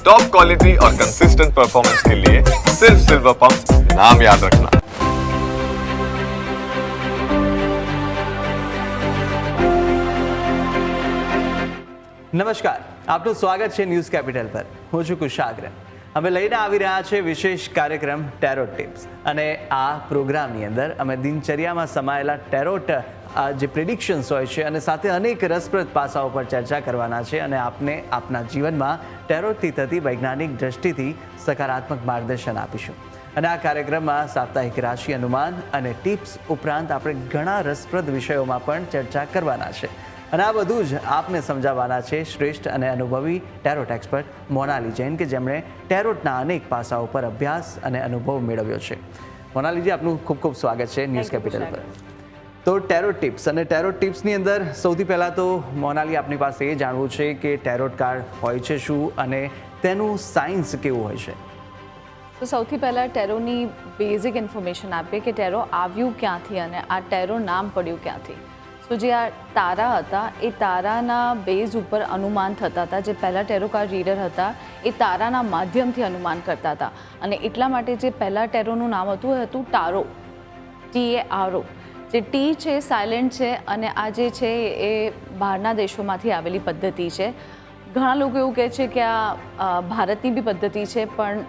Top quality और consistent performance के लिए सिर्फ सिल्वर पंप नाम याद रखना। નમસ્કાર, આપનું સ્વાગત છે ન્યૂઝ કેપિટલ પર. હું છું કુશાગ્ર. અમે લઈને આવી રહ્યા છે વિશેષ કાર્યક્રમ ટેરોટ ટિપ્સ, અને આ પ્રોગ્રામની અંદર અમે દિનચર્યામાં સમાયેલા ટેરોટ જે પ્રિડિક્શન્સ હોય છે અને સાથે અનેક રસપ્રદ પાસાઓ પર ચર્ચા કરવાના છે, અને આપને આપના જીવનમાં ટેરોટથી થતી વૈજ્ઞાનિક દ્રષ્ટિથી સકારાત્મક માર્ગદર્શન આપીશું. અને આ કાર્યક્રમમાં સાપ્તાહિક રાશિ અનુમાન અને ટિપ્સ ઉપરાંત આપણે ઘણા રસપ્રદ વિષયોમાં પણ ચર્ચા કરવાના છે. અને આ બધું જ આપને સમજાવવાના છે શ્રેષ્ઠ અને અનુભવી ટેરોટ એક્સપર્ટ મોનાલી જૈન, કે જેમણે ટેરોટના અનેક પાસાઓ પર અભ્યાસ અને અનુભવ મેળવ્યો છે. મોનાલીજી, આપનું ખૂબ ખૂબ સ્વાગત છે ન્યૂઝ કેપિટલ પર. તો ટેરોટ ટિપ્સ, અને ટેરોટ ટિપ્સની અંદર સૌથી પહેલાં તો મોનાલી, આપની પાસે એ જાણવું છે કે ટેરોટ કાર્ડ હોય છે શું અને તેનું સાયન્સ કેવું હોય છે? તો સૌથી પહેલાં ટેરોની બેઝિક ઇન્ફોર્મેશન આપીએ કે ટેરો આવ્યું ક્યાંથી અને આ ટેરો નામ પડ્યું ક્યાંથી. તો જે આ તારા હતા એ તારાના બેઝ ઉપર અનુમાન થતા હતા. જે પહેલાં ટેરો કાર્ડ રીડર હતા એ તારાના માધ્યમથી અનુમાન કરતા હતા, અને એટલા માટે જે પહેલાં ટેરોનું નામ હતું એ હતું ટારો, TARO. જે ટી છે સાયલેન્ટ છે, અને આ જે છે એ બહારના દેશોમાંથી આવેલી પદ્ધતિ છે. ઘણા લોકો એવું કહે છે કે આ ભારતની બી પદ્ધતિ છે, પણ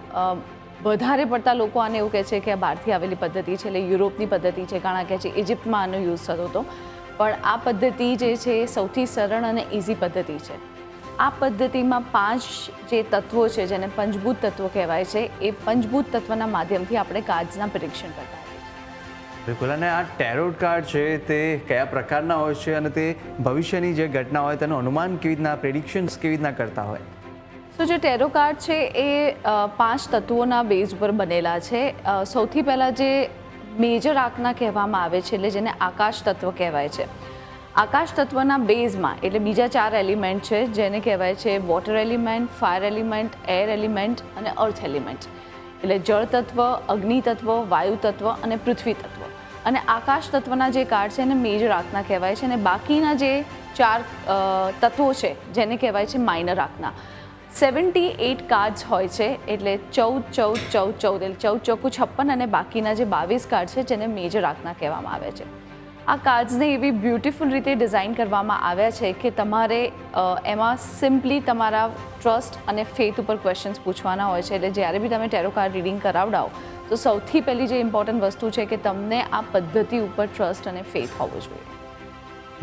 વધારે પડતા લોકો આને એવું કહે છે કે આ બહારથી આવેલી પદ્ધતિ છે, એટલે યુરોપની પદ્ધતિ છે. ઘણા કહે છે ઇજિપ્તમાં આનો યુઝ થતો હતો, પણ આ પદ્ધતિ જે છે એ સૌથી સરળ અને ઇઝી પદ્ધતિ છે. આ પદ્ધતિમાં 5 જે તત્વો છે, જેને પંચભૂત તત્વો કહેવાય છે, એ પંચભૂત તત્વના માધ્યમથી આપણે કાર્ડ્સના પ્રિડિક્શન કરતા હોઈએ છીએ. બિલકુલ. અને આ ટેરોટ કાર્ડ છે તે કયા પ્રકારના હોય છે, અને તે ભવિષ્યની જે ઘટના હોય તેનું અનુમાન કેવી રીતના, પ્રિડિક્શન્સ કેવી રીતના કરતા હોય? તો જે ટેરો કાર્ડ છે એ 5 તત્વોના બેઝ ઉપર બનેલા છે. સૌથી પહેલાં જે મેજર આંકના કહેવામાં આવે છે, એટલે જેને આકાશ તત્વ કહેવાય છે. આકાશ તત્વના બેઝમાં એટલે બીજા 4 એલિમેન્ટ છે, જેને કહેવાય છે water element, fire element, air element અને અર્થ એલિમેન્ટ. એટલે જળ તત્વ, અગ્નિ તત્વ, વાયુ તત્વ અને પૃથ્વી તત્વ. અને આકાશ તત્વના જે કાર્ડ છે એને મેજર આંકના કહેવાય છે, અને બાકીના જે 4 તત્વો છે જેને કહેવાય છે માઇનર આંકના. 78 કાર્ડ્સ હોય છે, એટલે 14, 14, 14, એટલે 14 ચોકુ 56, અને બાકીના જે 22 કાર્ડ છે જેને મેજર આંકના કહેવામાં આવે છે. આ કાર્ડ્સને એવી બ્યુટિફુલ રીતે ડિઝાઇન કરવામાં આવ્યા છે કે તમારે એમાં સિમ્પલી તમારા ટ્રસ્ટ અને ફેથ ઉપર ક્વેશ્ચન્સ પૂછવાના હોય છે. એટલે જ્યારે બી તમે ટેરો કાર્ડ રીડિંગ કરાવડાવો તો સૌથી પહેલી જે ઇમ્પોર્ટન્ટ વસ્તુ છે કે તમને આ પદ્ધતિ ઉપર ટ્રસ્ટ અને ફેથ હોવો જોઈએ.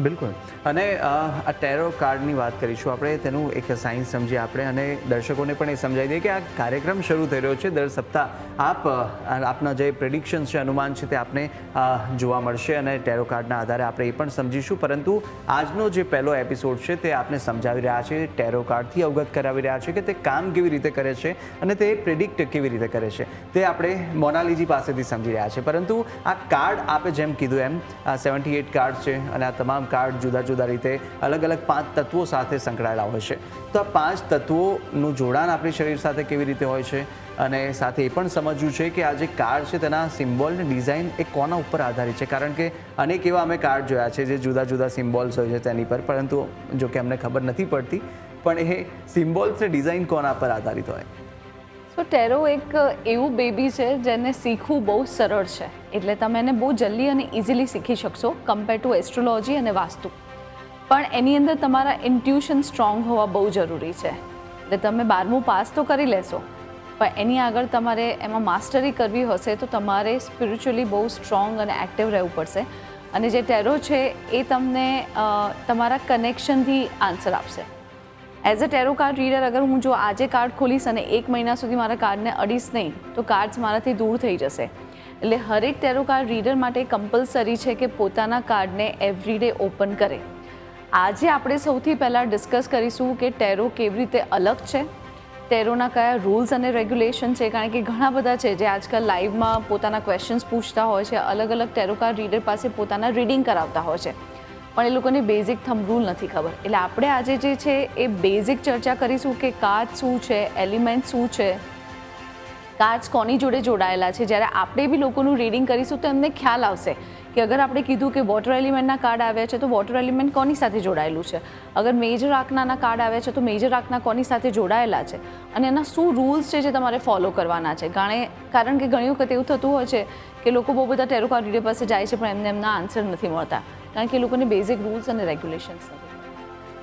બિલકુલ. અને આ ટેરો કાર્ડની વાત કરીશું આપણે, તેનું એક સાયન્સ સમજીએ આપણે, અને દર્શકોને પણ એ સમજાવી દઈએ કે આ કાર્યક્રમ શરૂ થઈ રહ્યો છે. દર સપ્તાહ આપના જે પ્રેડિક્શન્સ છે, અનુમાન છે, તે આપને જોવા મળશે, અને ટેરો કાર્ડના આધારે આપણે એ પણ સમજીશું. પરંતુ આજનો જે પહેલો એપિસોડ છે તે આપને સમજાવી રહ્યા છે, ટેરો કાર્ડથી અવગત કરાવી રહ્યા છે કે તે કામ કેવી રીતે કરે છે અને તે પ્રિડિક્ટ કેવી રીતે કરે છે, તે આપણે મોનાલીજી પાસેથી સમજી રહ્યા છે. પરંતુ આ કાર્ડ આપે જેમ કીધું એમ 78 કાર્ડ છે, અને આ તમામ કાર્ડ જુદા જુદા રીતે અલગ અલગ 5 તત્વો સાથે સંકળાયેલા હોય છે. તો આ 5 તત્વોનું જોડાણ આપણી શરીર સાથે કેવી રીતે હોય છે, અને સાથે એ પણ સમજવું છે કે આ જે કાર્ડ છે તેના સિમ્બોલની ડિઝાઇન એ કોના ઉપર આધારિત છે. કારણ કે અનેક એવા અમે કાર્ડ જોયા છે જે જુદા જુદા સિમ્બોલ્સ હોય છે તેની પર, પરંતુ જો કે અમને ખબર નથી પડતી, પણ એ સિમ્બોલ્સની ડિઝાઇન કોના પર આધારિત હોય? તો ટેરો એક એવું બેબી છે જેને શીખવું બહુ સરળ છે. એટલે તમે એને બહુ જલ્દી અને ઇઝીલી શીખી શકશો કમ્પેર ટુ એસ્ટ્રોલોજી અને વાસ્તુ. પણ એની અંદર તમારા ઇન્ટ્યુશન સ્ટ્રોંગ હોવા બહુ જરૂરી છે. એટલે તમે 12મું પાસ તો કરી લેશો, પણ એની આગળ તમારે એમાં માસ્ટરી કરવી હશે તો તમારે સ્પિરિચ્યુઅલી બહુ સ્ટ્રોંગ અને એક્ટિવ રહેવું પડશે. અને જે ટેરો છે એ તમને તમારા કનેક્શનથી આન્સર આપશે. એઝ અ ટેરો કાર્ડ રીડર, અગર હું જો આજે કાર્ડ ખોલીશ અને 1 મહિના સુધી મારા કાર્ડને અડીશ નહીં તો કાર્ડ્સ મારાથી દૂર થઈ જશે. એટલે હરેક ટેરો કાર્ડ રીડર માટે કમ્પલસરી છે કે પોતાના કાર્ડને એવરીડે ઓપન કરે. આજે આપણે સૌથી પહેલાં ડિસ્કસ કરીશું કે ટેરો કેવી રીતે અલગ છે, ટેરોના કયા રૂલ્સ અને રેગ્યુલેશન છે. કારણ કે ઘણા બધા છે જે આજકાલ લાઈવમાં પોતાના ક્વેશ્ચન્સ પૂછતા હોય છે, અલગ અલગ ટેરો કાર્ડ રીડર પાસે પોતાના રીડિંગ કરાવતા હોય છે, પણ એ લોકોને બેઝિક થંબ રૂલ નથી ખબર. એટલે આપણે આજે જે છે એ બેઝિક ચર્ચા કરીશું કે કાર્ડ શું છે, એલિમેન્ટ શું છે, કાર્ડ્સ કોની જોડે જોડાયેલા છે. જ્યારે આપણે બી લોકોનું રીડિંગ કરીશું તો એમને ખ્યાલ આવશે કે અગર આપણે કીધું કે વોટર એલિમેન્ટના કાર્ડ આવ્યા છે તો વોટર એલિમેન્ટ કોની સાથે જોડાયેલું છે, અગર મેજર આંકનાના કાર્ડ આવ્યા છે તો મેજર આંકના કોની સાથે જોડાયેલા છે અને એના શું રૂલ્સ છે જે તમારે ફોલો કરવાના છે. કારણ કે ઘણી વખત એવું થતું હોય છે કે લોકો બહુ બધા ટેરો કાર્ડ રીડર પાસે જાય છે પણ એમને એમના આન્સર નથી મળતા કારણ કે એ લોકોને બેઝિક રૂલ્સ અને રેગ્યુલેશન્સ નથી.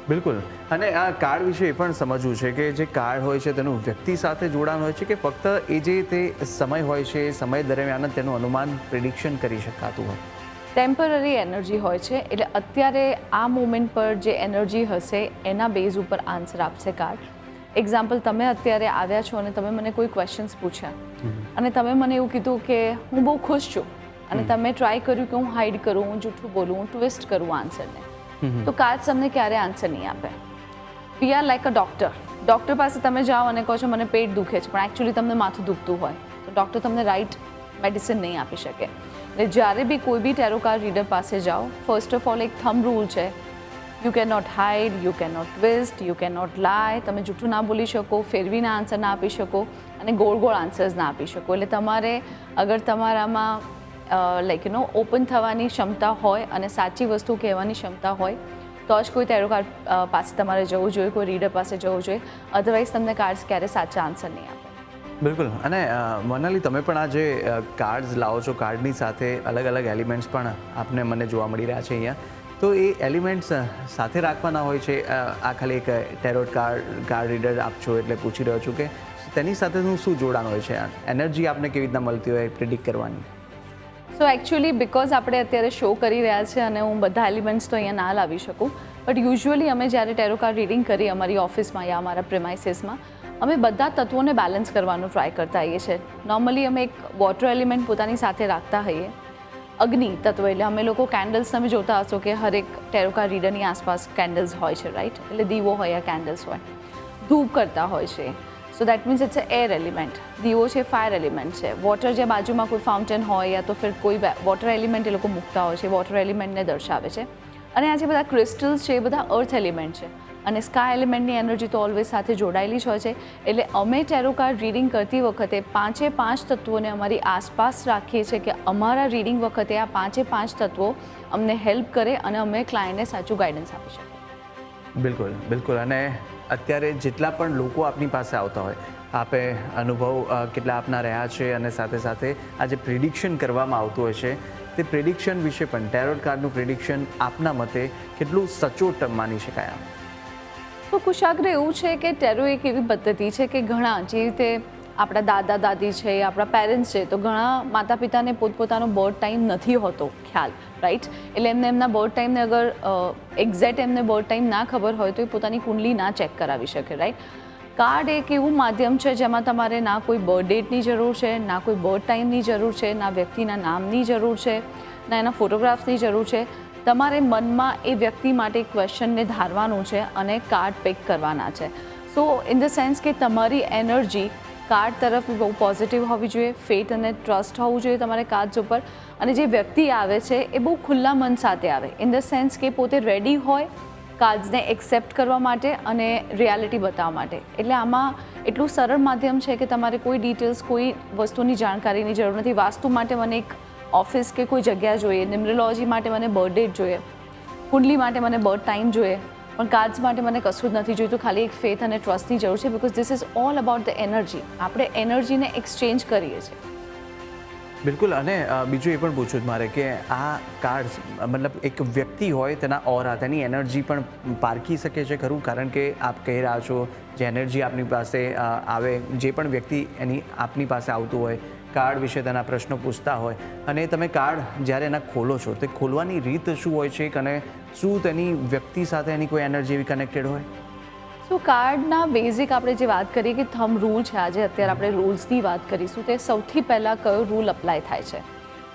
બિલકુલ. અને આ કાર્ડ વિશે એ પણ સમજવું છે કે જે કાર્ડ હોય છે તેનું વ્યક્તિ સાથે જોડાણ હોય છે કે ફક્ત એ જે તે સમય હોય છે એ સમય દરમિયાન તેનું અનુમાન પ્રિડિક્શન કરી શકાતું હોય? ટેમ્પરરી એનર્જી હોય છે એટલે અત્યારે આ મોમેન્ટ પર જે એનર્જી હશે એના બેઝ ઉપર આન્સર આપશે કાર્ડ. એક્ઝામ્પલ, તમે અત્યારે આવ્યા છો અને તમે મને કોઈ ક્વેશ્ચન્સ પૂછ્યા અને તમે મને એવું કીધું કે હું બહુ ખુશ છું અને તમે ટ્રાય કર્યું કે હું હાઇડ કરું, હું જૂઠું બોલું, હું ટ્વિસ્ટ કરું આન્સરને, તો કાર્ડ તમને ક્યારે આન્સર નહીં આપે. We are like a doctor. Doctor પાસે તમે જાઓ અને કહો છો મને પેટ દુખે છે પણ એકચ્યુઅલી તમને માથું દુખતું હોય તો ડૉક્ટર તમને રાઇટ મેડિસિન નહીં આપી શકે. એટલે જ્યારે બી કોઈ બી ટેરો કાર્ડ રીડર પાસે જાઓ, ફર્સ્ટ ઓફ ઓલ એક થંબ રૂલ છે, you can not hide, you can not twist, you can not lie. તમે જૂઠું ના બોલી શકો, ફેરવીના આન્સર ના આપી શકો અને ગોળ ગોળ આન્સર્સ ના આપી શકો. એટલે તમારે અગર તમારામાં ઓપન થવાની ક્ષમતા હોય અને સાચી વસ્તુ કહેવાની ક્ષમતા હોય તો જ કોઈ ટેરો કાર્ડ પાસે તમારે જવું જોઈએ, કોઈ રીડર પાસે જવું જોઈએ. અધરવાઇઝ તમને કાર્ડ્સ ક્યારે સાચા આન્સર નહીં આપે. બિલકુલ. અને મોનાલી, તમે પણ આ જે કાર્ડ્સ લાવો છો, કાર્ડની સાથે અલગ અલગ એલિમેન્ટ્સ પણ મને જોવા મળી રહ્યા છે અહીંયા, તો એ એલિમેન્ટ્સ સાથે રાખવાના હોય છે? આ ખાલી એક ટેરોટ કાર્ડ રીડર આપ છો એટલે પૂછી રહ્યો છું કે તેની સાથેનું શું જોડાણ હોય છે? એનર્જી આપને કેવી રીતના મળતી હોય પ્રિડિક્ટ કરવાની? સો એકચ્યુઅલી બિકોઝ આપણે અત્યારે શો કરી રહ્યા છે અને હું બધા એલિમેન્ટ્સ તો અહીંયા ના લાવી શકું, બટ યુઝ્યુઅલી અમે જ્યારે ટેરો કાર્ડ રીડિંગ કરીએ અમારી ઓફિસમાં યા અમારા પ્રેમાઇસીસમાં, અમે બધા તત્વોને બેલેન્સ કરવાનું ટ્રાય કરતા હોઈએ છીએ. નોર્મલી અમે એક વોટર એલિમેન્ટ પોતાની સાથે રાખતા હોઈએ, અગ્નિ તત્વ, એટલે અમે લોકો કેન્ડલ્સ, તમે જોતા હશો કે હરેક ટેરો કાર્ડ રીડરની આસપાસ કેન્ડલ્સ હોય છે, રાઈટ? એટલે દીવો હોય યા કેન્ડલ્સ હોય, ધૂપ કરતા હોય છે. So that means it's a air element. દીવો છે ફાયર એલિમેન્ટ છે. વોટર, જે બાજુમાં કોઈ ફાઉન્ટેન હોય યા તો ફિર કોઈ વોટર એલિમેન્ટ એ લોકો મૂકતા હોય છે, વોટર એલિમેન્ટને દર્શાવે છે. અને આ જે બધા ક્રિસ્ટલ્સ છે એ બધા અર્થ એલિમેન્ટ છે અને સ્કાય એલિમેન્ટની એનર્જી તો ઓલવેઝ સાથે જોડાયેલી જ હોય છે. એટલે અમે ટેરો કાર્ડ રીડિંગ કરતી વખતે 5 તત્વોને અમારી આસપાસ રાખીએ છીએ કે અમારા રીડિંગ વખતે આ 5 તત્વો અમને હેલ્પ કરે અને અમે ક્લાયન્ટને સાચું ગાઈડન્સ આપી શકીએ. બિલકુલ, બિલકુલ. અને અત્યારે જેટલા પણ લોકો આપની પાસે આવતા હોય, આપે અનુભવ કેટલા આપના રહ્યા છે અને સાથે સાથે આ જે પ્રિડિક્શન કરવામાં આવતું હોય છે તે પ્રિડિક્શન વિશે પણ, ટેરોટ કાર્ડનું પ્રિડિક્શન આપના મતે કેટલું સચોટ માની શકાય? તો કુશાગ્ર એવું છે કે ટેરો એક એવી પદ્ધતિ છે કે ઘણા, જે રીતે આપણા દાદા દાદી છે, આપણા પેરેન્ટ્સ છે, તો ઘણા માતા પિતાને પોતપોતાનો બર્થ ટાઈમ નથી હોતો ખ્યાલ, રાઈટ? એટલે એમને એમના બર્થ ટાઈમને અગર એક્ઝેક્ટ એમને બર્થ ટાઈમ ના ખબર હોય તો એ પોતાની કુંડલી ના ચેક કરાવી શકે, રાઈટ? કાર્ડ એક એવું માધ્યમ છે જેમાં તમારે ના કોઈ બર્થ ડેટની જરૂર છે, ના કોઈ બર્થ ટાઈમની જરૂર છે, ના વ્યક્તિના નામની જરૂર છે, ના એના ફોટોગ્રાફ્સની જરૂર છે. તમારે મનમાં એ વ્યક્તિ માટે ક્વેશ્ચનને ધારવાનું છે અને કાર્ડ પિક કરવાના છે. સો ઇન ધ સેન્સ કે તમારી એનર્જી કાર્ડ તરફ બહુ પોઝિટિવ હોવી જોઈએ, ફેથ અને ટ્રસ્ટ હોવું જોઈએ તમારે કાર્ડ્સ ઉપર. અને જે વ્યક્તિ આવે છે એ બહુ ખુલ્લા મન સાથે આવે, ઇન ધ સેન્સ કે પોતે રેડી હોય કાર્ડ્સને એક્સેપ્ટ કરવા માટે અને રિયાલિટી બતાવવા માટે. એટલે આમાં એટલું સરળ માધ્યમ છે કે તમારે કોઈ ડિટેલ્સ, કોઈ વસ્તુની જાણકારીની જરૂર નથી. વાસ્તુ માટે મને એક ઓફિસ કે કોઈ જગ્યા જોઈએ, ન્યુમરોલોજી માટે મને બર્થ ડેટ જોઈએ, કુંડલી માટે મને બર્થ ટાઈમ જોઈએ, પણ કાર્ડ્સ માટે મને કશું જ નથી જોઈતું. ખાલી એક ફેથ અને ટ્રસ્ટની જરૂર છે, because this is all about the energy. આપણે એનર્જીને એક્સચેન્જ કરીએ છીએ. બિલકુલ. અને બીજું એ પણ પૂછવું જ મારે કે આ કાર્ડ્સ, મતલબ એક વ્યક્તિ હોય તેના ઓરા, તેની એનર્જી પણ પારખી શકે છે ખરું? કારણ કે આપ કહી રહ્યા છો જે એનર્જી આપની પાસે આવે, જે પણ વ્યક્તિ એની આપની પાસે આવતું હોય, કાર્ડ વિશે તેના પ્રશ્નો પૂછતા હોય, અને તમે કાર્ડ જ્યારે એના ખોલો છો તે ખોલવાની રીત શું હોય છે અને શું તેની વ્યક્તિ સાથે એની કોઈ એનર્જી એવી કનેક્ટેડ હોય? સો કાર્ડના બેઝિક આપણે જે વાત કરીએ કે થંબ રૂલ છે, આજે અત્યારે આપણે રૂલ્સની વાત કરીશું, તે સૌથી પહેલાં કયો રૂલ અપ્લાય થાય છે.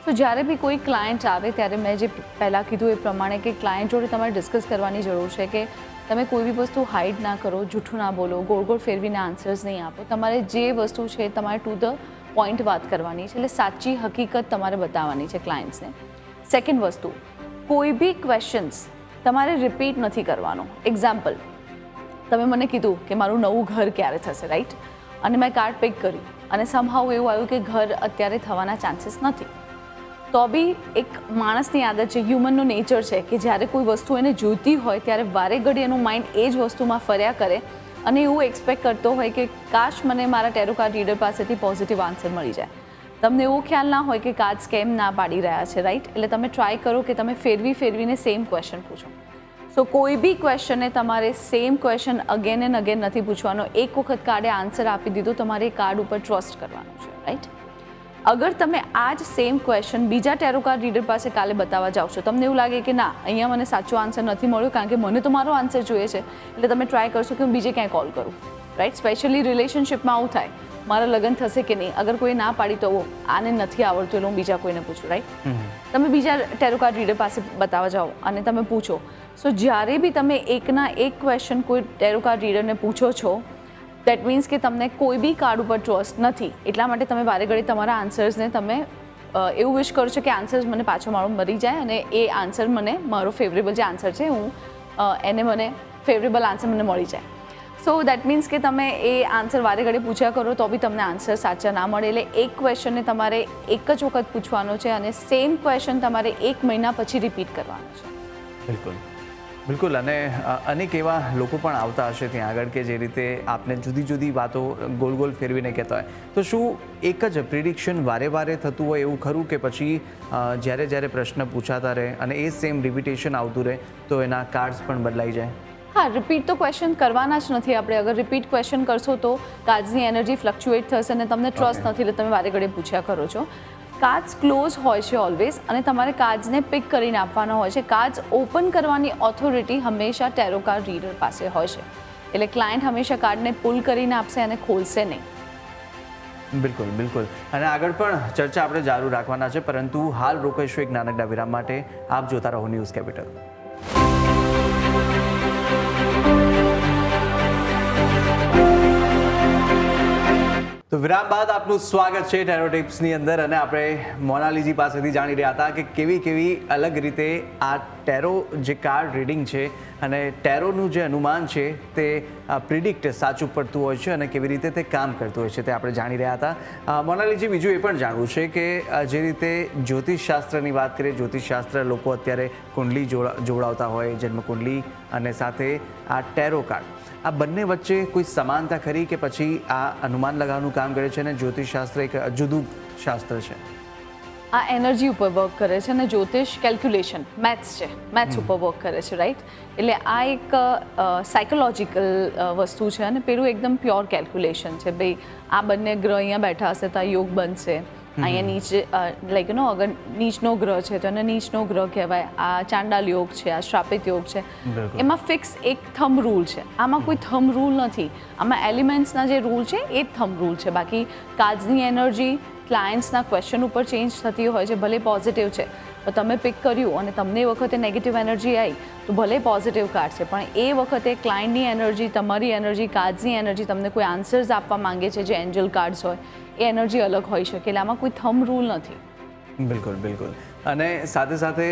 તો જ્યારે બી કોઈ ક્લાયન્ટ આવે ત્યારે મેં જે પહેલાં કીધું એ પ્રમાણે કે ક્લાયન્ટ જોડે તમારે ડિસ્કસ કરવાની જરૂર છે કે તમે કોઈ બી વસ્તુ હાઇડ ના કરો, જૂઠું ના બોલો, ગોળ ગોળ ફેરવીને આન્સર્સ નહીં આપો. તમારે જે વસ્તુ છે તમારે ટુ ધ પોઈન્ટ વાત કરવાની છે, એટલે સાચી હકીકત તમારે બતાવવાની છે ક્લાયન્ટ્સને. સેકન્ડ વસ્તુ, કોઈ બી ક્વેશ્ચન્સ તમારે રિપીટ નથી કરવાનો. એક્ઝામ્પલ, તમે મને કીધું કે મારું નવું ઘર ક્યારે થશે, રાઈટ? અને મેં કાર્ડ પિક કર્યું અને સમહાઉ એવું આવ્યું કે ઘર અત્યારે થવાના ચાન્સીસ નથી. તો બી એક માણસની આદત છે, હ્યુમનનું નેચર છે કે જ્યારે કોઈ વસ્તુ એને જોઈતી હોય ત્યારે વારે ઘડી એનું માઇન્ડ એ જ વસ્તુમાં ફર્યા કરે અને એવું એક્સપેક્ટ કરતો હોય કે કાશ મને મારા ટેરો કાર્ડ રીડર પાસેથી પોઝિટિવ આન્સર મળી જાય. તમને એવો ખ્યાલ ના હોય કે કાર્ડ્સ કેમ ના પાડી રહ્યા છે, રાઈટ? એટલે તમે ટ્રાય કરો કે તમે ફેરવીને સેમ ક્વેશ્ચન પૂછો. સો કોઈ બી ક્વેશ્ચનને તમારે same question again and again નથી પૂછવાનો. એક વખત કાર્ડે આન્સર આપી દીધો, તમારે એ કાર્ડ ઉપર ટ્રસ્ટ કરવાનું છે, રાઈટ? અગર તમે આ જ સેમ ક્વેશ્ચન બીજા ટેરો કાર્ડ રીડર પાસે કાલે બતાવવા જાઓ છો, તમને એવું લાગે કે ના અહીંયા મને સાચો આન્સર નથી મળ્યો કારણ કે મને તો મારો આન્સર જોઈએ છે, એટલે તમે ટ્રાય કરશો કે હું બીજે ક્યાંય કોલ કરું, રાઈટ? સ્પેશિયલી રિલેશનશિપમાં આવું થાય, મારા લગ્ન થશે કે નહીં, અગર કોઈ ના પાડી તો આને નથી આવડતું એટલે હું બીજા કોઈને પૂછું, રાઈટ? તમે બીજા ટેરો કાર્ડ રીડર પાસે બતાવવા જાઓ અને તમે પૂછો. સો જ્યારે બી તમે એકના એક ક્વેશ્ચન કોઈ ટેરો કાર્ડ રીડરને પૂછો છો, દેટ મીન્સ કે તમને કોઈ બી કાર્ડ ઉપર ટ્રસ્ટ નથી. એટલા માટે તમે વારે ઘડી તમારા આન્સર્સને તમે એવું વિશ કરો છો કે આન્સર્સ મને પાછો મારો મળી જાય અને એ આન્સર મને મારો ફેવરેબલ જે આન્સર છે એને મને ફેવરેબલ આન્સર મને મળી જાય. સો દેટ મીન્સ કે તમે એ આન્સર વારે ઘડી પૂછ્યા કરો તો બી તમને આન્સર સાચા ના મળે. એટલે એક ક્વેશ્ચનને તમારે એક જ વખત પૂછવાનો છે અને સેમ ક્વેશ્ચન તમારે 1 મહિના પછી રિપીટ કરવાનો છે. બિલકુલ બિલકુલ. અને અનેક એવા લોકો પણ આવતા હશે ત્યાં આગળ કે જે રીતે આપને જુદી જુદી વાતો ગોલ ગોલ ફેરવીને કહેતા હોય, તો શું એક જ પ્રિડિક્શન વારે વારે થતું હોય એવું ખરું કે પછી જ્યારે પ્રશ્ન પૂછાતા રહે અને એ સેમ રિપીટેશન આવતું રહે તો એના કાર્ડ્સ પણ બદલાઈ જાય? હા, રિપીટ તો ક્વેશ્ચન કરવાના જ નથી આપણે. અગર રિપીટ ક્વેશ્ચન કરશો તો કાર્ડ્સની એનર્જી ફ્લક્ચ્યુએટ થશે અને તમને ટ્રસ્ટ નથી એટલે તમે વારે ઘડી પૂછ્યા કરો છો. કાર્ડ્સ ક્લોઝ હોય છે ઓલવેઝ અને તમારે કાર્ડ્સને પિક કરીને આપવાના હોય છે. કાર્ડ્સ ઓપન કરવાની ઓથોરિટી હંમેશા ટેરો કાર્ડ રીડર પાસે હોય છે. એટલે ક્લાયન્ટ હંમેશા કાર્ડને પુલ કરીને આપશે અને ખોલશે નહીં. બિલકુલ બિલકુલ. અને આગળ પણ ચર્ચા આપણે ચાલુ રાખવાના છે, પરંતુ હાલ રોકાઈશું એક નાનકડા વિરામ માટે. આપ જોતા રહો ન્યૂઝ કેપિટલ. તો વિરામ બાદ આપનું સ્વાગત છે ટેરો ટિપ્સની અંદર. અને આપણે મોનાલીજી પાસેથી જાણી રહ્યા હતા કે કેવી અલગ રીતે આ ટેરો જે કાર્ડ રીડિંગ છે અને ટેરોનું જે અનુમાન છે તે પ્રિડિક્ટ સાચું પડતું હોય છે અને કેવી રીતે તે કામ કરતું હોય છે તે આપણે જાણી રહ્યા હતા. મોનાલીજી, બીજું એ પણ જાણવું છે કે જે રીતે જ્યોતિષશાસ્ત્રની વાત કરીએ, જ્યોતિષશાસ્ત્ર લોકો અત્યારે કુંડલી જોડાવતા હોય, જન્મ કુંડલી અને સાથે આ ટેરો કાર્ડ, આ બંને વચ્ચે કોઈ સમાનતા ખરી કે પછી આ અનુમાન લગાવવાનું કામ કરે છે અને જ્યોતિષશાસ્ત્ર એક જુદું શાસ્ત્ર છે? આ એનર્જી ઉપર વર્ક કરે છે અને જ્યોતિષ કેલ્ક્યુલેશન મેથ્સ છે, મેથ્સ ઉપર વર્ક કરે છે, રાઈટ? એટલે આ એક સાયકોલોજીકલ વસ્તુ છે અને પેલું એકદમ પ્યોર કેલ્ક્યુલેશન છે. ભાઈ આ બંને ગ્રહ અહીંયા બેઠા હશે તો આ યોગ બનશે, અહીંયા નીચે લાઈક અગર નીચનો ગ્રહ છે તો એને નીચનો ગ્રહ કહેવાય. આ ચાંડાલ યોગ છે, આ શ્રાપિત યોગ છે. એમાં ફિક્સ એક થંબ રૂલ છે. આમાં કોઈ થંબ રૂલ નથી. આમાં એલિમેન્ટ્સના જે રૂલ છે એ જ થંબ રૂલ છે. બાકી કાર્ડ્સની એનર્જી ક્લાયન્ટ્સના ક્વેશ્ચન ઉપર ચેન્જ થતી હોય છે. ભલે પોઝિટિવ છે તો તમે પિક કર્યું અને તમને એ વખતે નેગેટિવ એનર્જી આવી તો ભલે પોઝિટિવ કાર્ડ છે, પણ એ વખતે ક્લાયન્ટની એનર્જી, તમારી એનર્જી, કાર્ડ્સની એનર્જી તમને કોઈ આન્સર્સ આપવા માંગે છે જે એન્જલ કાર્ડ્સ હોય એ એનર્જી અલગ હોઈ શકે. એટલે આમાં કોઈ થંબ રૂલ નથી. બિલકુલ બિલકુલ. અને સાથે સાથે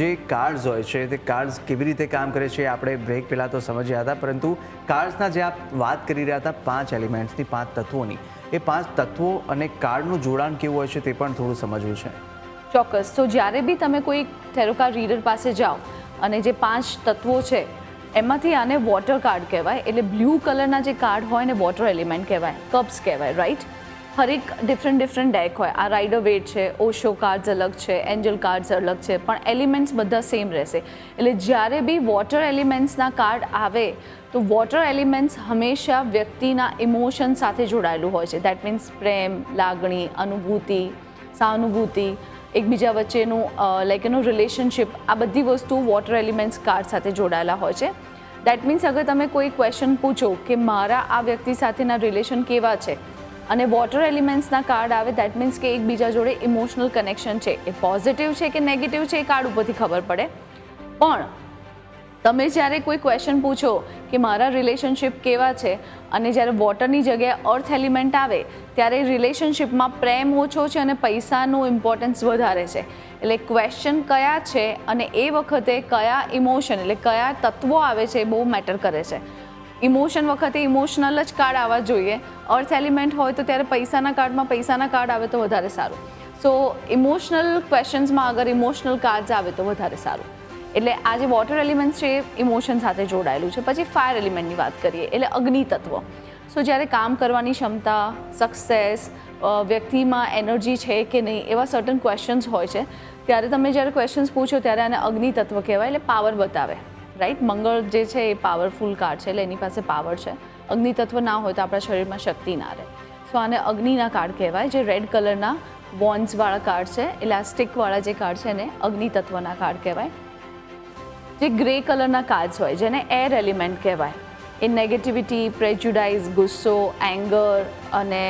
જે કાર્ડ્સ હોય છે તે કાર્ડ્સ કેવી રીતે કામ કરે છે આપણે બ્રેક પહેલાં તો સમજ્યા હતા, પરંતુ કાર્ડ્સના જે આપ વાત કરી રહ્યા હતા 5 એલિમેન્ટ્સની, 5 તત્વોની, એ 5 તત્વો અને કાર્ડનું જોડાણ કેવું હોય છે તે પણ થોડું સમજવું છે. ચોક્કસ. તો જ્યારે બી તમે કોઈ ટેરો કાર્ડ રીડર પાસે જાઓ અને જે 5 તત્વો છે એમાંથી આને વોટર કાર્ડ કહેવાય. એટલે બ્લુ કલરના જે કાર્ડ હોય ને વોટર એલિમેન્ટ કહેવાય, કપ્સ કહેવાય, રાઈટ? હરેક ડિફરન્ટ ડેક હોય. આ રાઇડર વેટ છે, ઓશો કાર્ડ્સ અલગ છે, એન્જલ કાર્ડ્સ અલગ છે, પણ એલિમેન્ટ્સ બધા સેમ રહેશે. એટલે જ્યારે બી વોટર એલિમેન્ટ્સના કાર્ડ આવે તો વોટર એલિમેન્ટ્સ હંમેશા વ્યક્તિના ઇમોશન સાથે જોડાયેલું હોય છે. દેટ મીન્સ પ્રેમ, લાગણી, અનુભૂતિ, સહાનુભૂતિ, એકબીજા વચ્ચેનું લાઈક એનું રિલેશનશિપ, આ બધી વસ્તુ વોટર એલિમેન્ટ્સ કાર્ડ સાથે જોડાયેલા હોય છે. દેટ મીન્સ અગર તમે કોઈ ક્વેશ્ચન પૂછો કે મારા આ વ્યક્તિ સાથેના રિલેશન કેવા છે અને વોટર એલિમેન્ટ્સના કાર્ડ આવે, દેટ મીન્સ કે એકબીજા જોડે ઇમોશનલ કનેક્શન છે. એ પોઝિટિવ છે કે નેગેટિવ છે એ કાર્ડ ઉપરથી ખબર પડે. પણ તમે જ્યારે કોઈ ક્વેશ્ચન પૂછો કે મારા રિલેશનશિપ કેવા છે અને જ્યારે વોટરની જગ્યાએ અર્થ એલિમેન્ટ આવે ત્યારે રિલેશનશિપમાં પ્રેમ ઓછો છે અને પૈસાનું ઇમ્પોર્ટન્સ વધારે છે. એટલે ક્વેશ્ચન કયા છે અને એ વખતે કયા ઇમોશન એટલે કયા તત્વો આવે છે એ બહુ મેટર કરે છે. ઇમોશન વખતે ઇમોશનલ જ કાર્ડ આવવા જોઈએ. અર્થ એલિમેન્ટ હોય તો ત્યારે પૈસાના કાર્ડમાં પૈસાના કાર્ડ આવે તો વધારે સારું. સો ઇમોશનલ ક્વેશ્ચન્સમાં અગર ઇમોશનલ કાર્ડ્સ આવે તો વધારે સારું. એટલે આ જે વોટર એલિમેન્ટ છે એ ઇમોશન સાથે જોડાયેલું છે. પછી ફાયર એલિમેન્ટની વાત કરીએ એટલે અગ્નિ તત્વ. સો જ્યારે કામ કરવાની ક્ષમતા, સક્સેસ, વ્યક્તિમાં એનર્જી છે કે નહીં એવા સર્ટન ક્વેશ્ચન્સ હોય છે ત્યારે તમે જ્યારે ક્વેશ્ચન્સ પૂછો ત્યારે આને અગ્નિ તત્વ કહેવાય, એટલે પાવર બતાવે. રાઈટ, મંગળ જે છે એ પાવરફુલ કાર્ડ છે એટલે એની પાસે પાવર છે. અગ્નિ તત્વ ના હોય તો આપણા શરીરમાં શક્તિ ના રહે. સો આને અગ્નિના કાર્ડ કહેવાય. જે રેડ કલરના વોન્ડ્સવાળા કાર્ડ છે, ઇલાસ્ટિકવાળા જે કાર્ડ છે એને અગ્નિ તત્વના કાર્ડ કહેવાય. જે ગ્રે કલરના કાર્ડ્સ હોય જેને એર એલિમેન્ટ કહેવાય, એ નેગેટિવિટી, પ્રેજ્યુડાઇઝ, ગુસ્સો, એંગર અને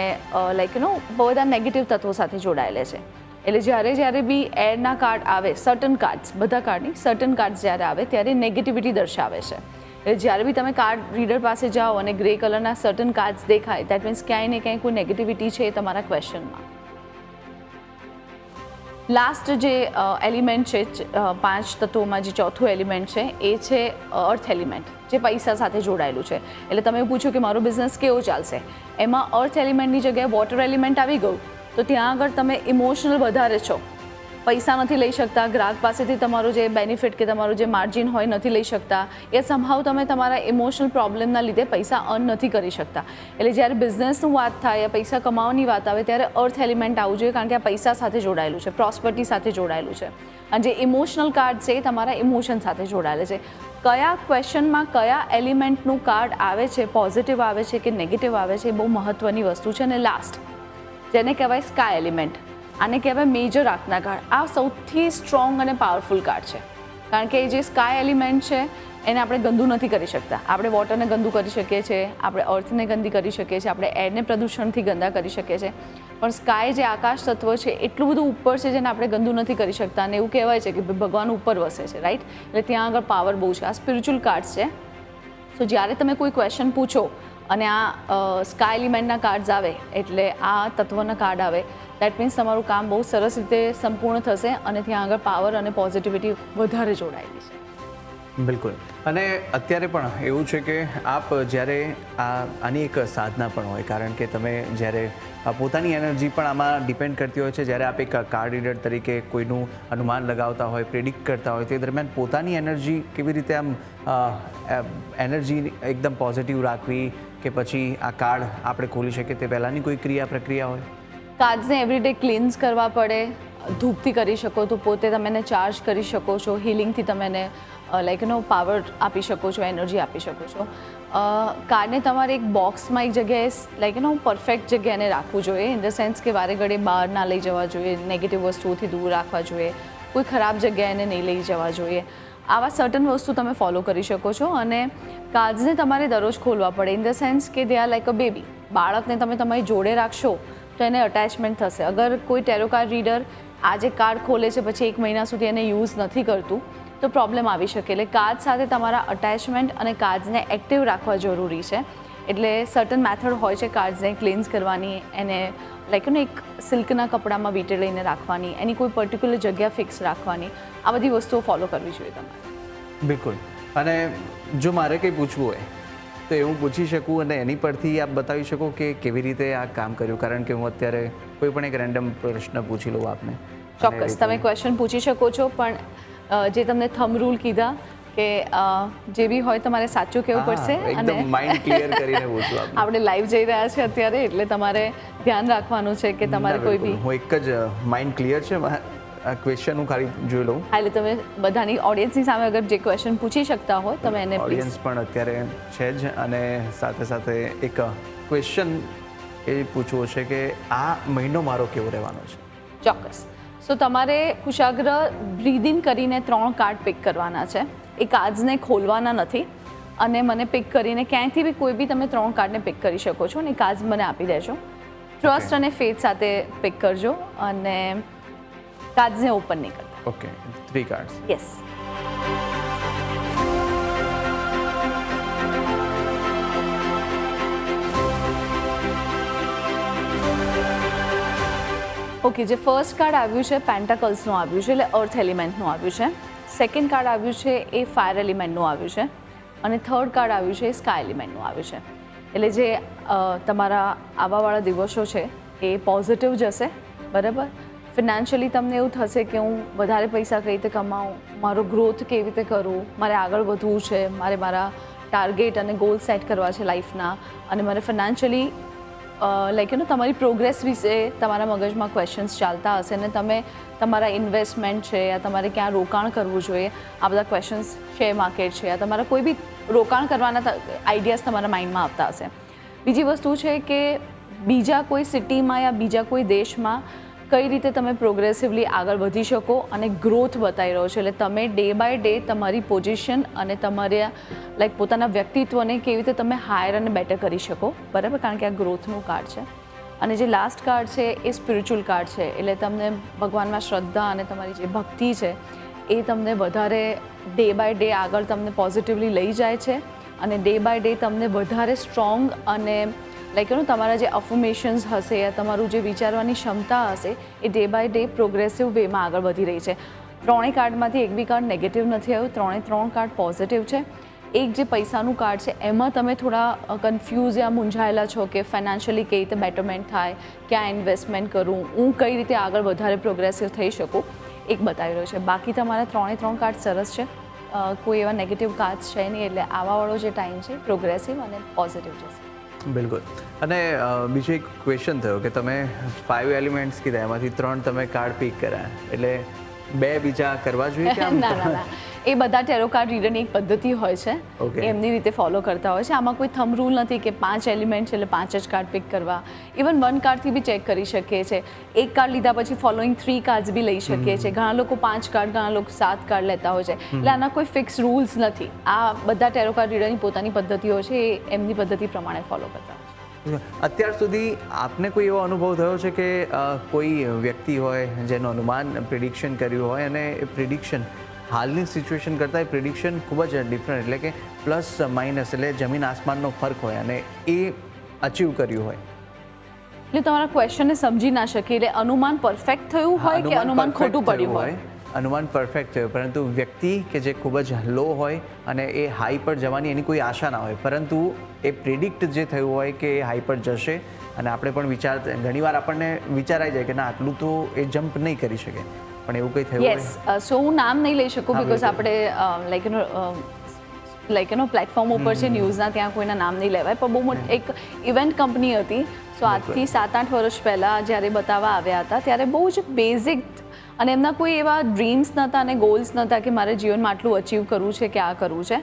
બધા નેગેટિવ તત્વો સાથે જોડાયેલા છે. એટલે જ્યારે બી એરના કાર્ડ આવે, સર્ટન કાર્ડ્સ, બધા કાર્ડની સર્ટન કાર્ડ્સ જ્યારે આવે ત્યારે નેગેટિવિટી દર્શાવે છે. એટલે જ્યારે બી તમે કાર્ડ રીડર પાસે જાઓ અને ગ્રે કલરના સર્ટન કાર્ડ્સ દેખાય, દેટ મીન્સ ક્યાંય ને ક્યાંય કોઈ નેગેટિવિટી છે તમારા ક્વેશ્ચનમાં. લાસ્ટ જે એલિમેન્ટ છે 5 તત્વોમાં જે ચોથું એલિમેન્ટ છે એ છે અર્થ એલિમેન્ટ, જે પૈસા સાથે જોડાયેલું છે. એટલે તમે એવું પૂછ્યું કે મારો બિઝનેસ કેવો ચાલશે, એમાં અર્થ એલિમેન્ટની જગ્યાએ વોટર એલિમેન્ટ આવી ગયું તો ત્યાં આગળ તમે ઇમોશનલ વધારે છો. પૈસા નથી લઈ શકતા, ગ્રાહક પાસેથી તમારો જે બેનિફિટ કે તમારું જે માર્જિન હોય નથી લઈ શકતા, એ સમહાવ તમે તમારા ઇમોશનલ પ્રોબ્લેમના લીધે પૈસા અર્ન નથી કરી શકતા. એટલે જ્યારે બિઝનેસનું વાત થાય, પૈસા કમાવાની વાત આવે ત્યારે અર્થ એલિમેન્ટ આવવું જોઈએ, કારણ કે આ પૈસા સાથે જોડાયેલું છે, પ્રોસ્પર્ટી સાથે જોડાયેલું છે. અને જે ઇમોશનલ કાર્ડ છે એ તમારા ઇમોશન સાથે જોડાયેલા છે. કયા ક્વેશ્ચનમાં કયા એલિમેન્ટનું કાર્ડ આવે છે, પોઝિટિવ આવે છે કે નેગેટિવ આવે છે, એ બહુ મહત્ત્વની વસ્તુ છે. અને લાસ્ટ જેને કહેવાય સ્કાય એલિમેન્ટ, આને કહેવાય મેજર આંખના કાર્ડ. આ સૌથી સ્ટ્રોંગ અને પાવરફુલ કાર્ડ છે, કારણ કે જે સ્કાય એલિમેન્ટ છે એને આપણે ગંદુ નથી કરી શકતા. આપણે વોટરને ગંદુ કરી શકીએ છીએ, આપણે અર્થને ગંદી કરી શકીએ છીએ, આપણે એરને પ્રદૂષણથી ગંદા કરી શકીએ છીએ, પણ સ્કાય જે આકાશ તત્વ છે એટલું બધું ઉપર છે જેને આપણે ગંદુ નથી કરી શકતા. અને એવું કહેવાય છે કે ભગવાન ઉપર વસે છે, રાઈટ? એટલે ત્યાં આગળ પાવર બહુ છે. આ સ્પિરિચ્યુઅલ કાર્ડ્સ છે. સો જ્યારે તમે કોઈ ક્વેશ્ચન પૂછો અને આ સ્કાય એલિમેન્ટના કાર્ડ્સ આવે એટલે આ તત્વના કાર્ડ આવે, દેટ મીન્સ તમારું કામ બહુ સરસ રીતે સંપૂર્ણ થશે અને ત્યાં આગળ પાવર અને પોઝિટિવિટી વધારે જોડાયેલી છે. બિલકુલ. અને અત્યારે પણ એવું છે કે આપ જ્યારે આની એક સાધના પણ હોય, કારણ કે તમે જ્યારે પોતાની એનર્જી પણ આમાં ડિપેન્ડ કરતી હોય છે. જ્યારે આપ એક કાર્ડ રીડર તરીકે કોઈનું અનુમાન લગાવતા હોય, પ્રિડિક્ટ કરતા હોય, તે દરમિયાન પોતાની એનર્જી કેવી રીતે આમ એનર્જી એકદમ પોઝિટિવ રાખવી, કે પછી આ કાર્ડ આપણે ખોલી શકીએ તે પહેલાંની કોઈ પ્રક્રિયા હોય? કાર્ડ્સને એવરીડે ક્લીન્સ કરવા પડે. ધૂપથી કરી શકો તો પોતે તમે એને ચાર્જ કરી શકો છો, હિલિંગથી તમે એને પાવર આપી શકો છો, એનર્જી આપી શકો છો. કાર્ડને તમારે એક બોક્સમાં એક જગ્યાએ પરફેક્ટ જગ્યાને રાખવું જોઈએ, ઇન ધ સેન્સ કે વારે ઘડીએ બહાર ના લઈ જવા જોઈએ, નેગેટિવ વસ્તુઓથી દૂર રાખવા જોઈએ, કોઈ ખરાબ જગ્યાએ એને નહીં લઈ જવા જોઈએ. આવા સર્ટન વસ્તુ તમે ફોલો કરી શકો છો. અને કાર્ડ્સને તમારે દરરોજ ખોલવા પડે, ઇન ધ સેન્સ કે they are like a baby. બાળકને તમે તમારી જોડે રાખશો તો એને અટેચમેન્ટ થશે. અગર કોઈ ટેરો કાર્ડ રીડર આજે કાર્ડ ખોલે છે પછી 1 મહિના સુધી એને યુઝ નથી કરતું તો પ્રોબ્લેમ આવી શકે. એટલે કાર્ડ સાથે તમારા અટેચમેન્ટ અને કાર્ડ્સને એક્ટિવ રાખવા જરૂરી છે. એટલે સર્ટન મેથડ હોય છે કાર્ડ્સને ક્લીન્સ કરવાની, એને એક સિલ્કના કપડામાં વીંટળીને રાખવાની, એની કોઈ પર્ટિક્યુલર જગ્યા ફિક્સ રાખવાની. આ બધી વસ્તુઓ ફોલો કરવી જોઈએ તમારે. બિલકુલ. અને જો મારે કંઈ પૂછવું હોય તો એવું પૂછી શકું અને એની પરથી આપ બતાવી શકો કે કેવી રીતે આ કામ કર્યું? કારણ કે હું અત્યારે કોઈ પણ એક રેન્ડમ પ્રશ્ન પૂછી લઉં આપને. ચોક્કસ તમે ક્વેશ્ચન પૂછી શકો છો, પણ જે તમને થંબ રૂલ કીધા કે જે બી હોય તમારે સાચું કહેવું પડશે. અને માઇન્ડ ક્લિયર કરીને પૂછું. આપણે લાઈવ જઈ રહ્યા છે અત્યારે, એટલે તમારે ધ્યાન રાખવાનું છે કે તમારે કોઈ બી. હું એક જ માઇન્ડ ક્લિયર છે, ક્વેશ્ચન હું ખાલી જોઈ લઉં. એટલે તમે બધાની ઓડિયન્સની સામે અગર જે ક્વેશ્ચન પૂછી શકતા હોય તમે એને ઓડિયન્સ પણ અત્યારે છે જ, અને સાથે સાથે એક ક્વેશ્ચન એ પૂછવો છે કે આ મહિનો મારો કેવો રહેવાનો છે? ચોક્કસ. સો તમારે કુશાગ્ર બ્રીથ ઇન કરીને 3 કાર્ડ પિક કરવાના છે. એ કાર્ડ્સને ખોલવાના નથી અને મને પિક કરીને ક્યાંયથી બી કોઈ બી તમે 3 કાર્ડને પિક કરી શકો છો અને કાર્ડ્સ મને આપી દેજો. ટ્રસ્ટ અને ફેથ સાથે પિક કરજો અને કાર્ડ્સને ઓપન નહીં કરતા. Okay, 3 cards. યસ. ઓકે, જે ફર્સ્ટ કાર્ડ આવ્યું છે પેન્ટાકલ્સનું આવ્યું છે, એટલે અર્થ એલિમેન્ટનું આવ્યું છે. સેકન્ડ કાર્ડ આવ્યું છે એ ફાયર એલિમેન્ટનું આવ્યું છે. અને થર્ડ કાર્ડ આવ્યું છે એ સ્કાય એલિમેન્ટનું આવ્યું છે. એટલે જે તમારા આવાવાળા દિવસો છે એ પોઝિટિવ જશે, બરાબર. ફિનાન્શિયલી તમને એવું થશે કે હું વધારે પૈસા કઈ રીતે કમાઉં, મારો ગ્રોથ કેવી રીતે કરું, મારે આગળ વધવું છે, મારે મારા ટાર્ગેટ અને ગોલ સેટ કરવા છે લાઈફના, અને મારે ફિનાન્શિયલી તમારી પ્રોગ્રેસ વિશે તમારા મગજમાં ક્વેશ્ચન્સ ચાલતા હશે ને તમે તમારા ઇન્વેસ્ટમેન્ટ છે યા તમારે ક્યાં રોકાણ કરવું જોઈએ, આ બધા ક્વેશ્ચન્સ, શેર માર્કેટ છે યા તમારા કોઈ બી રોકાણ કરવાના આઈડિયાઝ તમારા માઇન્ડમાં આવતા હશે. બીજી વસ્તુ છે કે બીજા કોઈ સિટીમાં યા બીજા કોઈ દેશમાં કઈ રીતે તમે પ્રોગ્રેસિવલી આગળ વધી શકો અને ગ્રોથ બતાવી રહ્યો છો. એટલે તમે ડે બાય ડે તમારી પોઝિશન અને તમારા પોતાના વ્યક્તિત્વને કેવી રીતે તમે હાયર અને બેટર કરી શકો, બરાબર, કારણ કે આ ગ્રોથનું કાર્ડ છે. અને જે લાસ્ટ કાર્ડ છે એ સ્પિરિચ્યુઅલ કાર્ડ છે. એટલે તમને ભગવાનમાં શ્રદ્ધા અને તમારી જે ભક્તિ છે એ તમને વધારે ડે બાય ડે આગળ તમને પોઝિટિવલી લઈ જાય છે અને ડે બાય ડે તમને વધારે સ્ટ્રોંગ અને તમારા જે અફર્મેશન્સ હશે યા તમારું જે વિચારવાની ક્ષમતા હશે એ ડે બાય ડે પ્રોગ્રેસિવ વેમાં આગળ વધી રહી છે. ત્રણેય કાર્ડમાંથી એક બી કાર્ડ નેગેટિવ નથી આવ્યું, ત્રણ કાર્ડ પોઝિટિવ છે. એક જે પૈસાનું કાર્ડ છે એમાં તમે થોડા કન્ફ્યુઝ યા મૂંઝાયેલા છો કે ફાઇનાન્શિયલી કઈ રીતે બેટરમેન્ટ થાય, ક્યાં ઇન્વેસ્ટમેન્ટ કરું, હું કઈ રીતે આગળ વધારે પ્રોગ્રેસિવ થઈ શકું, એક બતાવી રહ્યો છે. બાકી તમારા ત્રણ કાર્ડ સરસ છે, કોઈ એવા નેગેટિવ કાર્ડ છે નહીં. એટલે આવાવાળો જે ટાઈમ છે પ્રોગ્રેસિવ અને પોઝિટિવ જશે. બિલકુલ. અને બીજો એક ક્વેશ્ચન થયો કે તમે 5 એલિમેન્ટ્સ કીધા, એમાંથી 3 તમે કાર્ડ પિક કર્યા, એટલે 2 બીજા કરવા જોઈએ કે ના ના ના, એ બધા ટેરો કાર્ડ રીડરની એક પદ્ધતિ હોય છે, એમની રીતે ફોલો કરતા હોય છે. આમાં કોઈ થંબ રૂલ નથી કે 5 એલિમેન્ટ છે એટલે 5 જ કાર્ડ પિક કરવા. ઇવન 1 કાર્ડથી બી ચેક કરી શકીએ છીએ. એક કાર્ડ લીધા પછી ફોલોઈંગ 3 કાર્ડ્સ બી લઈ શકીએ છીએ. ઘણા લોકો 5 કાર્ડ, ઘણા લોકો 7 કાર્ડ લેતા હોય છે. એટલે આના કોઈ ફિક્સ રૂલ્સ નથી. આ બધા ટેરો કાર્ડ રીડરની પોતાની પદ્ધતિઓ છે, એ એમની પદ્ધતિ પ્રમાણે ફોલો કરતા હોય છે. અત્યાર સુધી આપને કોઈ એવો અનુભવ થયો છે કે કોઈ વ્યક્તિ હોય જેનું અનુમાન પ્રિડિક્શન કર્યું હોય અને એ પ્રિડિક્શન હાલની સિચ્યુએશન કરતાં એ પ્રિડિક્શન ખૂબ જ ડિફરન્ટ, એટલે કે પ્લસ માઇનસ, એટલે જમીન આસમાનનો ફરક હોય અને એ અચીવ કર્યું હોય? એટલે તમારા ક્વેશ્ચનને સમજી ના શકીએ. એટલે અનુમાન પરફેક્ટ થયું હોય કે અનુમાન ખોટું પડ્યું હોય? અનુમાન પરફેક્ટ થયું, પરંતુ વ્યક્તિ કે જે ખૂબ જ લો હોય અને એ હાઈ પર જવાની એની કોઈ આશા ના હોય, પરંતુ એ પ્રિડિક્ટ જે થયું હોય કે એ હાઈ પર જશે અને આપણે પણ ઘણીવાર આપણને વિચાર આવી જાય કે ના આટલું તો એ જમ્પ નહીં કરી શકે, પણ એવું કંઈ થયું? યસ. સો હું નામ નહીં લઈ શકું બિકોઝ આપણે પ્લેટફોર્મ ઉપર છે ન્યૂઝના, ત્યાં કોઈના નામ નહીં લેવાય. પણ બહુ મોટી એક ઇવેન્ટ કંપની હતી. સો આજથી 7-8 વર્ષ પહેલાં જ્યારે બતાવવા આવ્યા હતા ત્યારે બહુ જ બેઝિક, અને એમના કોઈ એવા ડ્રીમ્સ નહોતા અને ગોલ્સ નહોતા કે મારે જીવનમાં આટલું અચીવ કરવું છે કે આ કરવું છે,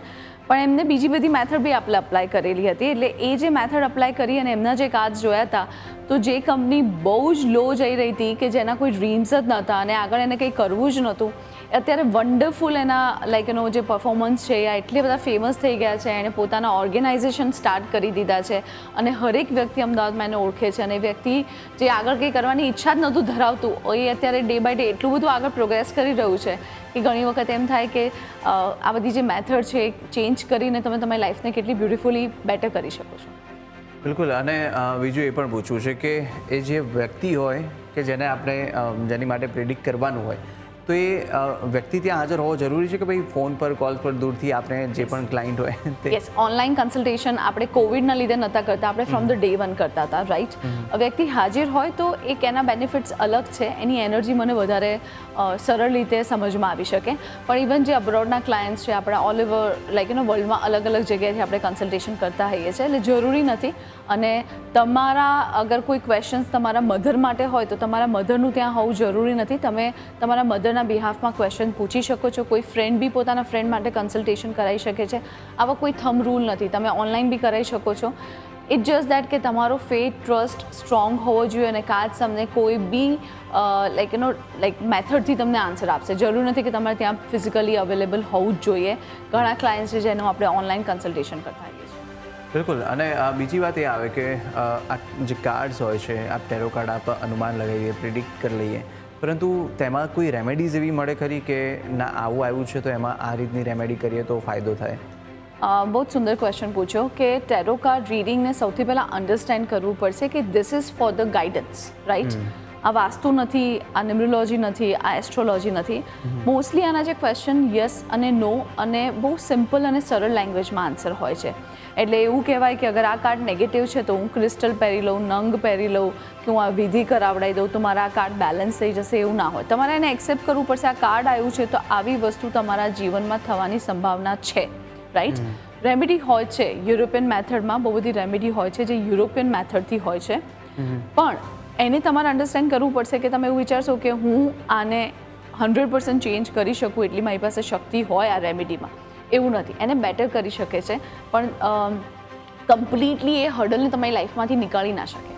પણ એમને બીજી બધી મેથડ બી આપણે અપ્લાય કરેલી હતી. એટલે એ જે મેથડ અપ્લાય કરી અને એમના જે કાર્ડ્સ જોયા હતા, તો જે કંપની બહુ જ લો જઈ રહી હતી, કે જેના કોઈ ડ્રીમ્સ જ નહોતા અને આગળ એને કંઈ કરવું જ નહોતું, અત્યારે વન્ડરફુલ એના જે પરફોર્મન્સ છે એ એટલી બધા ફેમસ થઈ ગયા છે. એણે પોતાના ઓર્ગેનાઇઝેશન સ્ટાર્ટ કરી દીધા છે અને હરેક વ્યક્તિ અમદાવાદમાં એને ઓળખે છે. અને એ વ્યક્તિ જે આગળ કંઈ કરવાની ઈચ્છા જ નહોતું ધરાવતું, એ અત્યારે ડે બાય ડે એટલું બધું આગળ પ્રોગ્રેસ કરી રહ્યું છે કે ઘણી વખત એમ થાય કે આ બધી જે મેથડ છે એ ચેન્જ કરીને તમે તમારી લાઈફને કેટલી બ્યુટિફુલી બેટર કરી શકો છો. બિલકુલ. અને બીજું એ પણ પૂછવું છે કે એ જે વ્યક્તિ હોય કે જેને આપણે જેની માટે પ્રિડિક્ટ કરવાનું હોય, તો એ વ્યક્તિ ત્યાં હાજર હોવો જરૂરી છે કે ભાઈ ફોન પર, કોલ પર, દૂરથી આપણે જે પણ ક્લાયન્ટ હોય તે? યસ. ઓનલાઈન કન્સલ્ટેશન આપણે કોવિડના લીધે નહોતા કરતા, આપણે ફ્રોમ ધ ડે 1 કરતા હતા, રાઈટ. વ્યક્તિ હાજર હોય તો એક એના બેનિફિટ્સ અલગ છે, એની એનર્જી મને વધારે સરળ રીતે સમજમાં આવી શકે. પણ ઇવન જે અબ્રોડના ક્લાયન્ટ્સ છે, આપણા ઓલ ઓવર વર્લ્ડમાં અલગ અલગ જગ્યાએથી આપણે કન્સલ્ટેશન કરતા હોઈએ છીએ, એટલે જરૂરી નથી. અને તમારા અગર કોઈ ક્વેશ્ચન્સ તમારા મધર માટે હોય તો તમારા મધરનું ત્યાં હોવું જરૂરી નથી. તમે તમારા મધરના બિહાફમાં ક્વેશ્ચન પૂછી શકો છો. કોઈ ફ્રેન્ડ બી પોતાના ફ્રેન્ડ માટે કન્સલ્ટેશન કરાવી શકે છે. આવા કોઈ થંબ રૂલ નથી, તમે ઓનલાઈન બી કરાવી શકો છો. ઇટ જસ્ટ દેટ કે તમારો ફેથ, ટ્રસ્ટ સ્ટ્રોંગ હોવો જોઈએ અને કાર્ડ તમને કોઈ બી મેથડથી તમને આન્સર આપશે. જરૂર નથી કે તમારે ત્યાં ફિઝિકલી અવેલેબલ હોવું જ જોઈએ. ઘણા ક્લાયન્ટ્સ છે જેનું આપણે ઓનલાઈન કન્સલ્ટેશન કરતા હોઈએ છીએ. બિલકુલ. અને બીજી વાત એ આવે કે આ જે કાર્ડ્સ હોય છે, આ ટેરો કાર્ડ આપણે અનુમાન લગાવીએ, પ્રિડિક્ટ કરી લઈએ, પરંતુ તેમાં કોઈ રેમેડીઝ એવી મળે ખરી કે ના આવું આવ્યું છે તો એમાં આ રીતની રેમેડી કરીએ તો ફાયદો થાય? બહુ જ સુંદર ક્વેશ્ચન પૂછ્યો કે ટેરો કાર્ડ રીડિંગને સૌથી પહેલાં અન્ડરસ્ટેન્ડ કરવું પડશે કે this is for the guidance, right. આ વાસ્તુ નથી, આ ન્યુમરોલોજી નથી, આ એસ્ટ્રોલોજી નથી. મોસ્ટલી આના જે ક્વેશ્ચન યસ અને નો અને બહુ સિમ્પલ અને સરળ લેંગ્વેજમાં આન્સર હોય છે. એટલે એવું કહેવાય કે અગર આ કાર્ડ નેગેટિવ છે તો હું ક્રિસ્ટલ પહેરી લઉં, નંગ પહેરી લઉં, કે હું આ વિધિ કરાવડાવી દઉં તો મારા આ કાર્ડ બેલેન્સ થઈ જશે, એવું ના હોય. તમારે એને એક્સેપ્ટ કરવું પડશે. આ કાર્ડ આવ્યું છે તો આવી વસ્તુ તમારા જીવનમાં થવાની સંભાવના છે, રાઈટ? રેમેડી હોય છે યુરોપિયન મેથડમાં, બહુ બધી રેમેડી હોય છે જે યુરોપિયન મેથડથી હોય છે, પણ એને તમારે અન્ડરસ્ટેન્ડ કરવું પડશે કે તમે એવું વિચારશો કે હું આને 100% ચેન્જ કરી શકું એટલી મારી પાસે શક્તિ હોય આ રેમેડીમાં. એવું નથી. એને બેટર કરી શકે છે, પણ કમ્પ્લીટલી એ હર્ડલને તમારી લાઈફમાંથી નીકાળી ના શકે.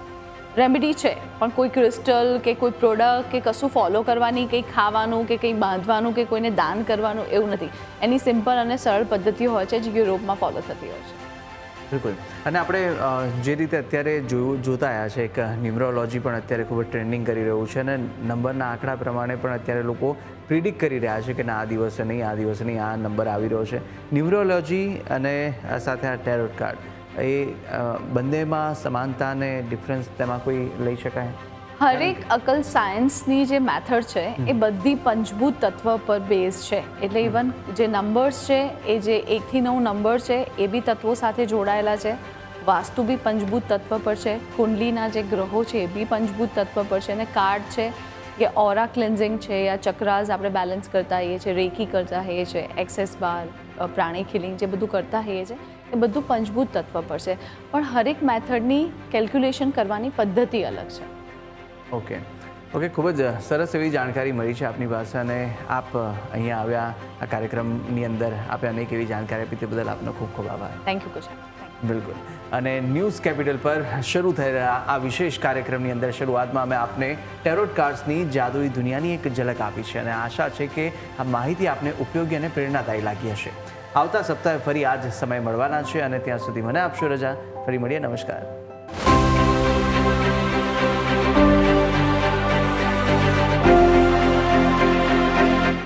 રેમેડી છે, પણ કોઈ ક્રિસ્ટલ કે કોઈ પ્રોડક્ટ કે કશું ફોલો કરવાની, કંઈ ખાવાનું કે કંઈ બાંધવાનું કે કોઈને દાન કરવાનું એવું નથી. એની સિમ્પલ અને સરળ પદ્ધતિ હોય છે જે યુરોપમાં ફોલો થતી હોય છે. બિલકુલ. અને આપણે જે રીતે અત્યારે જોતા આવ્યા છે કે ન્યુમરોલોજી પણ અત્યારે ખૂબ જ ટ્રેન્ડિંગ કરી રહ્યું છે અને નંબરના આંકડા પ્રમાણે પણ અત્યારે લોકો પ્રિડિક્ટ કરી રહ્યા છે કે ના આ દિવસે નહીં, આ દિવસે નહીં, આ નંબર આવી રહ્યો છે. ન્યુમરોલોજી અને સાથે આ ટેરોટ કાર્ડ એ બંનેમાં સમાનતા અને ડિફરન્સ તેમાં કોઈ લઈ શકાય? હરેક અકલ સાયન્સની જે મેથડ છે એ બધી પંચભૂત તત્વ પર બેઝ છે. એટલે ઇવન જે નંબર્સ છે એ જે 1 થી 9 નંબર છે એ બી તત્વો સાથે જોડાયેલા છે. વાસ્તુ બી પંચભૂત તત્વ પર છે. કુંડલીના જે ગ્રહો છે એ બી પંચભૂત તત્વ પર છે. અને કાર્ડ છે કે ઓરા ક્લિન્ઝિંગ છે યા ચક્રાસ આપણે બેલેન્સ કરતા હોઈએ છીએ, રેકી કરતા હોઈએ છીએ, એક્સેસ બાર, પ્રાણી ખીલિંગ જે બધું કરતા હોઈએ છીએ એ બધું પંચભૂત તત્વ પર છે. પણ હરેક મેથડની કેલ્ક્યુલેશન કરવાની પદ્ધતિ અલગ છે. ઓકે, ખૂબ જ સરસ એવી જાણકારી મળી છે આપની પાસે અને આપ અહીંયા આવ્યા આ કાર્યક્રમની અંદર આપે અનેક એવી જાણકારી આપી તે બદલ આપનો ખૂબ ખૂબ આભાર. થેન્ક યુ કુશલ. બિલકુલ. અને ન્યૂઝ કેપિટલ પર શરૂ થઈ રહ્યા આ વિશેષ કાર્યક્રમની અંદર શરૂઆતમાં અમે આપને ટેરોટ કાર્ડ્સની જાદુઈ દુનિયાની એક ઝલક આપી છે અને આશા છે કે આ માહિતી આપને ઉપયોગી અને પ્રેરણાદાયી લાગી હશે. આવતા સપ્તાહે ફરી આ જ સમય મળવાના છે અને ત્યાં સુધી મને આપશો રજા. ફરી મળીએ. નમસ્કાર.